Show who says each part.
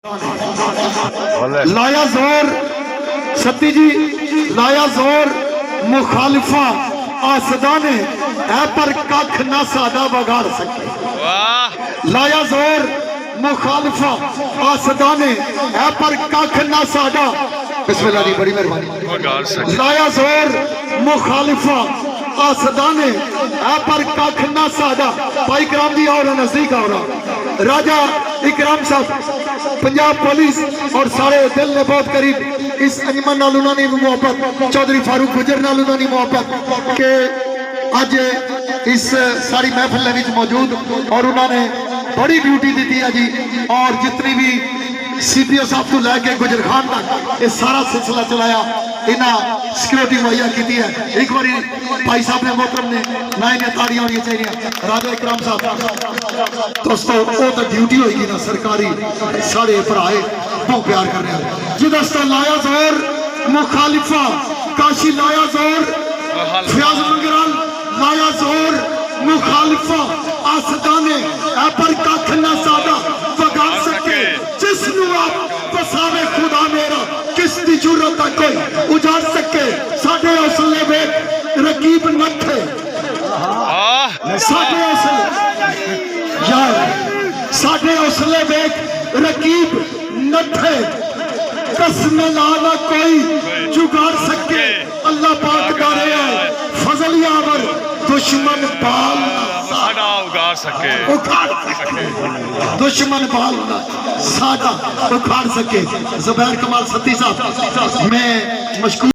Speaker 1: लाया जोर सती जी, लाया जोर मुखालिफा आसदा ने है पर कख ना सादा बगाड़ सके। लाया जोर मुखालिफा आसदा ने है पर कख ना सादा, बिस्मिल्लाह दी बड़ी मेहरबानी। लाया जोर मुखालिफा आसदा ने है पर कख ना सादा। भाई कराम जी और नजदीक आ रहा राजा इकराम साहब पंजाब पुलिस और सारे दिल ने बहुत करीब इस अंजमन नाल उन्होंने मोहब्बत, चौधरी फारूक गुजर नाल उन्होंने मोहब्बत के अज इस सारी महफिल में मौजूद और उन्होंने बड़ी ड्यूटी दी है जी। और जितनी भी CPO साहब तो लैके गुजर खान तक ये सारा सिलसिला चलाया, इन्हें सिक्योरिटी मुहैया की है। एक बार भाई साहब ने मोहतरम ने ना इन्हें ताड़ियां होनी चाहिए। राजा इकराम साहब दोस्तों वो तो ड्यूटी होगी ना सरकारी, साढ़े भराए बहुत प्यार कर रहे हैं जी। दोस्तों लाया जोर मुखालिफा काशी, लाया जोर फयाज मंगराल, लाया जोर मुखालिफा आसदा ने पर कख ना सादा बगाड़ सके। जिसनू आप बसावे खुदा मेरा किस दी जरूरत है कोई उजाड़ सके। साडे हौसले वे रकीब नथे, साडे हौसले यार साडे हौसले वे रकीब नथे। कसम ना कोई जुगाड़ सके। अल्लाह पाक का रहा है फजल यावर दुश्मन बाल उगाड़ सके, दुश्मन बाल सादा उखाड़ सके। जुबैर कमाल सती साहब मैं मशकूर